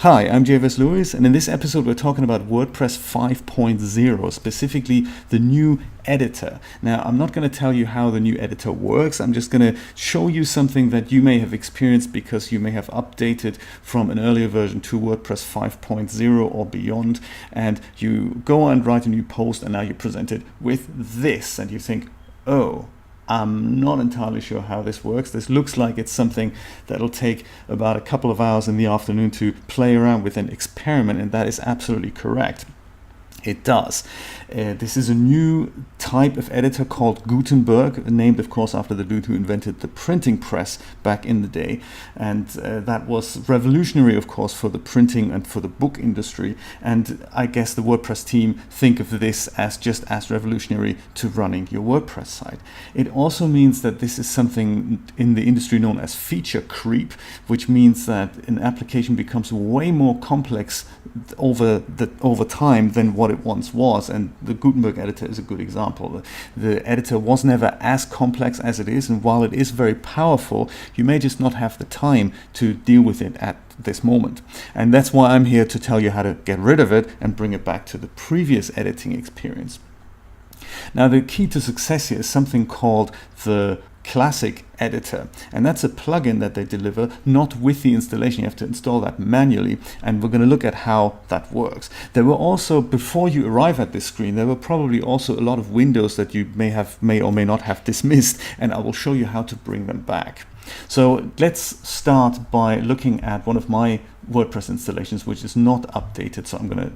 Hi, I'm Javis Lewis, and in this episode we're talking about WordPress 5.0, specifically the new editor. Now, I'm not going to tell you how the new editor works. I'm just going to show you something that you may have experienced because you may have updated from an earlier version to WordPress 5.0 or beyond, and you go and write a new post and now you're presented with this and you think, oh, I'm not entirely sure how this works. This looks like it's something that'll take about a couple of hours in the afternoon to play around with and experiment, and that is absolutely correct. It does. This is a new type of editor called Gutenberg, named of course after the dude who invented the printing press back in the day, and that was revolutionary of course for the printing and for the book industry, and I guess the WordPress team think of this as just as revolutionary to running your WordPress site. It also means that this is something in the industry known as feature creep, which means that an application becomes way more complex over time than what it once was, and the Gutenberg editor is a good example. The editor was never as complex as it is, and while it is very powerful, you may just not have the time to deal with it at this moment. And that's why I'm here to tell you how to get rid of it and bring it back to the previous editing experience. Now, the key to success here is something called the Classic Editor, and that's a plugin that they deliver not with the installation. You have to install that manually, and we're going to look at how that works. There were also, before you arrive at this screen, there were probably also a lot of windows that you may or may not have dismissed, and I will show you how to bring them back. So let's start by looking at one of my WordPress installations which is not updated. So I'm going to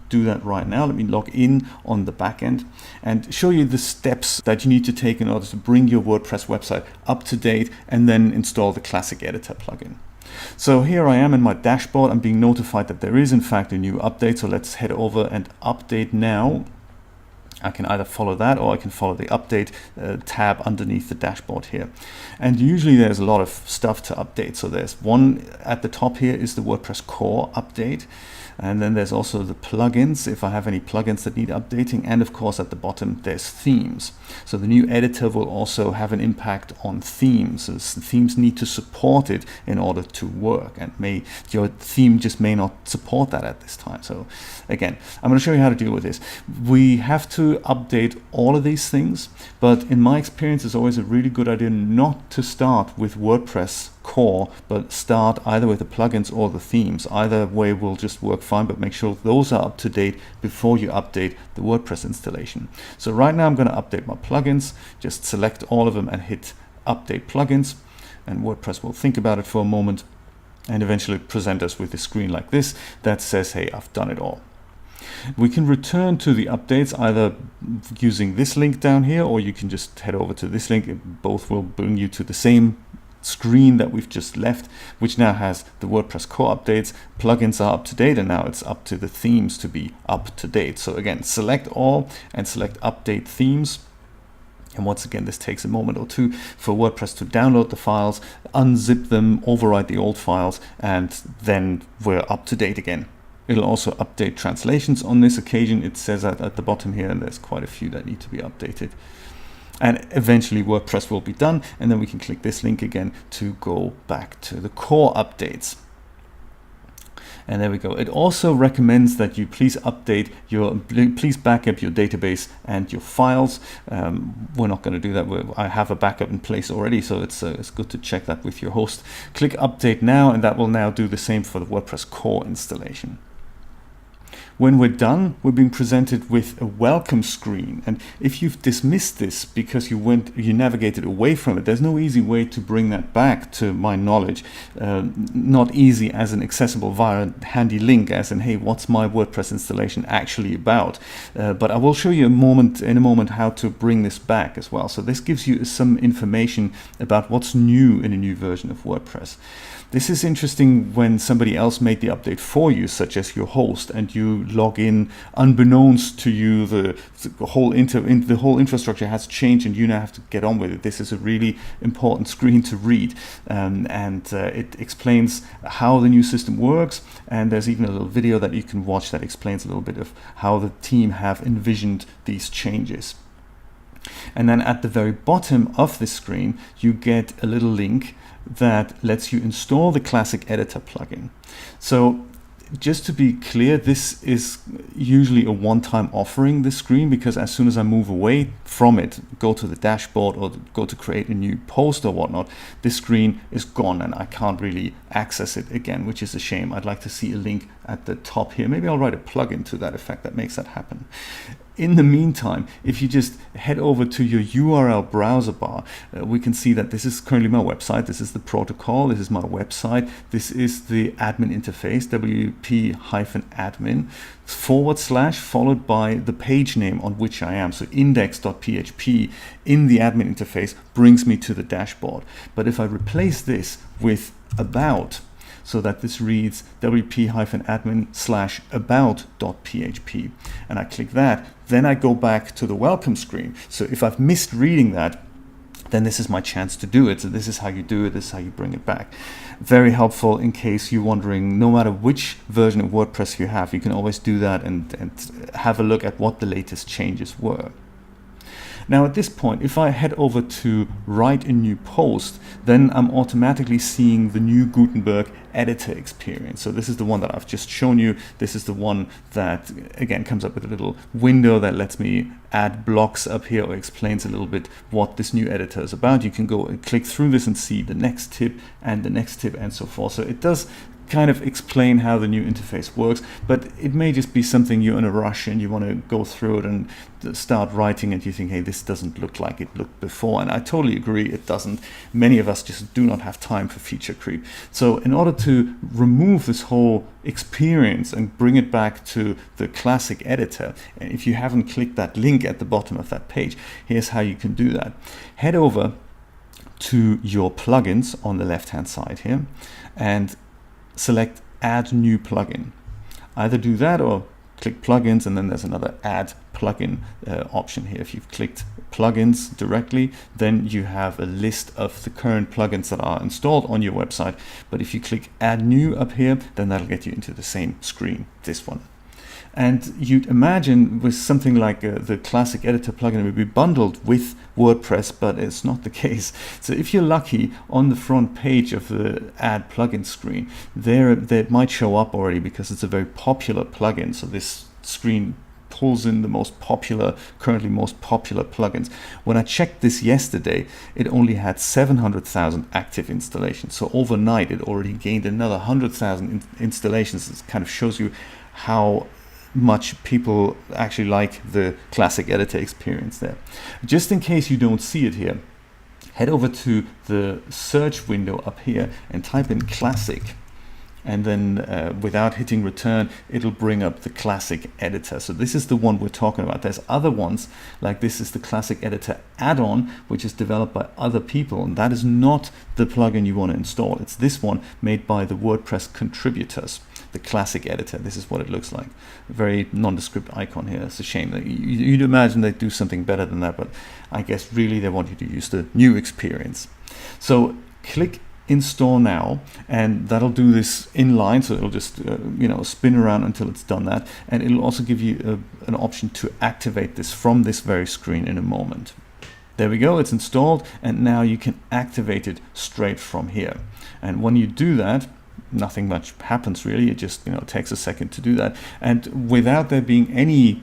do that right now. Let me log in on the back end and show you the steps that you need to take in order to bring your WordPress website up to date and then install the Classic Editor plugin. So here I am in my dashboard. I'm being notified that there is in fact a new update. So let's head over and update now. I can either follow that or I can follow the update tab underneath the dashboard here. And usually there's a lot of stuff to update. So there's one at the top here is the WordPress core update. And then there's also the plugins, if I have any plugins that need updating. And of course at the bottom there's themes. So the new editor will also have an impact on themes. So themes need to support it in order to work, and your theme just may not support that at this time. So again, I'm going to show you how to deal with this. We have to update all of these things, but in my experience it's always a really good idea not to start with WordPress core, but start either with the plugins or the themes. Either way will just work fine, but make sure those are up to date before you update the WordPress installation. So right now I'm going to update my plugins. Just select all of them and hit update plugins, and WordPress will think about it for a moment and eventually present us with a screen like this that says, hey, I've done it all. We can return to the updates either using this link down here, or you can just head over to this link. Both will bring you to the same screen that we've just left, which now has the WordPress core updates. Plugins are up to date, and now it's up to the themes to be up to date. So again, select all and select update themes. And once again, this takes a moment or two for WordPress to download the files, unzip them, overwrite the old files, and then we're up to date again. It'll also update translations on this occasion. It says that at the bottom here, and there's quite a few that need to be updated. And eventually WordPress will be done, and then we can click this link again to go back to the core updates. And there we go. It also recommends that you please back up your database and your files. We're not going to do that. I have a backup in place already, so it's good to check that with your host. Click update now, and that will now do the same for the WordPress core installation. When we're done, we're being presented with a welcome screen. And if you've dismissed this because you navigated away from it, there's no easy way to bring that back, to my knowledge. Not easy as an accessible via a handy link, as in, hey, what's my WordPress installation actually about? But I will show you in a moment how to bring this back as well. So this gives you some information about what's new in a new version of WordPress. This is interesting when somebody else made the update for you, such as your host, and you log in unbeknownst to you. The whole infrastructure has changed, and you now have to get on with it. This is a really important screen to read, and it explains how the new system works. And there's even a little video that you can watch that explains a little bit of how the team have envisioned these changes. And then at the very bottom of the screen, you get a little link that lets you install the Classic Editor plugin. So just to be clear, this is usually a one-time offering, this screen, because as soon as I move away from it, go to the dashboard or go to create a new post or whatnot, this screen is gone and I can't really access it again, which is a shame. I'd like to see a link at the top here. Maybe I'll write a plugin to that effect that makes that happen. In the meantime, if you just head over to your URL browser bar, we can see that this is currently my website. This is the protocol. This is my website. This is the admin interface, wp-admin / followed by the page name on which I am. So index.php in the admin interface brings me to the dashboard. But if I replace this with about, so that this reads wp-admin / about.php, and I click that, then I go back to the welcome screen. So if I've missed reading that, then this is my chance to do it. So this is how you do it, this is how you bring it back. Very helpful in case you're wondering, no matter which version of WordPress you have, you can always do that and have a look at what the latest changes were. Now at this point, if I head over to write a new post, then I'm automatically seeing the new Gutenberg editor experience. So this is the one that I've just shown you. This is the one that, again, comes up with a little window that lets me add blocks up here or explains a little bit what this new editor is about. You can go and click through this and see the next tip and the next tip and so forth. So it does kind of explain how the new interface works, but it may just be something you're in a rush and you want to go through it and start writing and you think, hey, this doesn't look like it looked before. And I totally agree, it doesn't. Many of us just do not have time for feature creep. So in order to remove this whole experience and bring it back to the classic editor, and if you haven't clicked that link at the bottom of that page, here's how you can do that. Head over to your plugins on the left hand side here and select add new plugin. Either do that or click plugins, and then there's another add plugin option here. If you've clicked plugins directly, then you have a list of the current plugins that are installed on your website. But if you click add new up here, then that'll get you into the same screen, this one. And you'd imagine with something like the Classic Editor plugin, it would be bundled with WordPress, but it's not the case. So if you're lucky, on the front page of the Add Plugin screen, there it might show up already because it's a very popular plugin. So this screen pulls in the most popular, currently most popular plugins. When I checked this yesterday, it only had 700,000 active installations. So overnight, it already gained another 100,000 installations. It kind of shows you how much people actually like the Classic Editor experience there. Just in case you don't see it here, head over to the search window up here and type in Classic, and then without hitting return, it'll bring up the Classic Editor. So this is the one we're talking about. There's other ones, like this is the Classic Editor add-on, which is developed by other people, and that is not the plugin you want to install. It's this one made by the WordPress contributors, the Classic Editor. This is what it looks like. A very nondescript icon here. It's a shame that you'd imagine they'd do something better than that, but I guess really they want you to use the new experience. So click install now, and that'll do this inline, so it'll just spin around until it's done that, and it'll also give you an option to activate this from this very screen in a moment. There we go, it's installed, and now you can activate it straight from here. And when you do that, nothing much happens really. It just takes a second to do that, and without there being any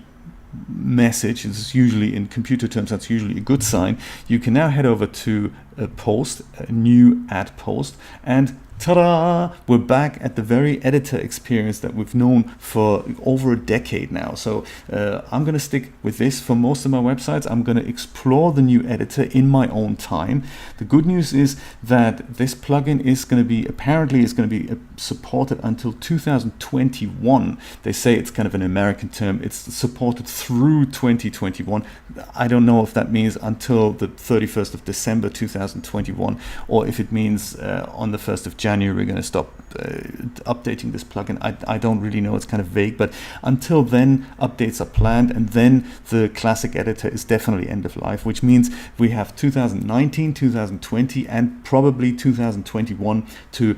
message, it's usually, in computer terms, that's usually a good sign. You can now head over to a post, a new add post, and ta-da! We're back at the very editor experience that we've known for over a decade now. So I'm going to stick with this for most of my websites. I'm going to explore the new editor in my own time. The good news is that this plugin is going to be, apparently is going to be supported until 2021. They say it's kind of an American term. It's supported through 2021. I don't know if that means until the 31st of December 2021, or if it means on the 1st of January we're going to stop updating this plugin. I don't really know, it's kind of vague, but until then updates are planned, and then the Classic Editor is definitely end of life, which means we have 2019, 2020 and probably 2021 to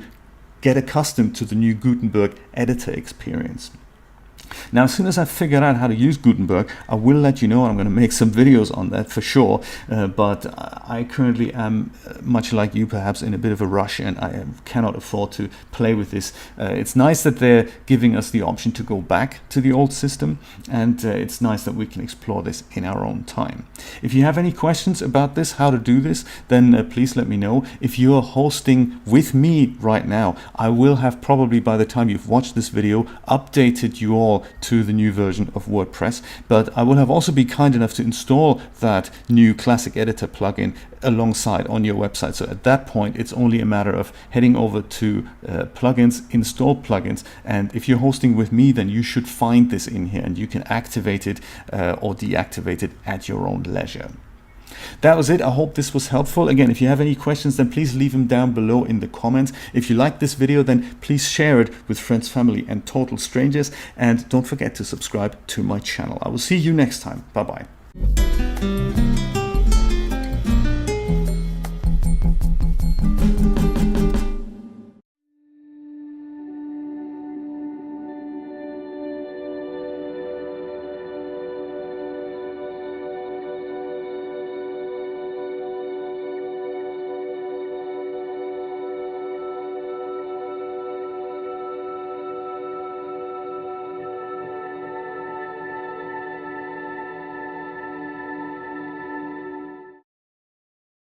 get accustomed to the new Gutenberg editor experience. Now, as soon as I figured out how to use Gutenberg, I will let you know, and I'm going to make some videos on that for sure. But I currently am, much like you perhaps, in a bit of a rush, and I cannot afford to play with this. It's nice that they're giving us the option to go back to the old system, and it's nice that we can explore this in our own time. If you have any questions about this, how to do this, then please let me know. If you're hosting with me right now, I will have probably, by the time you've watched this video, updated you all to the new version of WordPress, but I will have also been kind enough to install that new classic editor plugin alongside on your website. So at that point, it's only a matter of heading over to plugins, install plugins, and if you're hosting with me, then you should find this in here and you can activate it or deactivate it at your own leisure. That was it. I hope this was helpful. Again, if you have any questions, then please leave them down below in the comments. If you like this video, then please share it with friends, family, and total strangers. And don't forget to subscribe to my channel. I will see you next time. Bye-bye.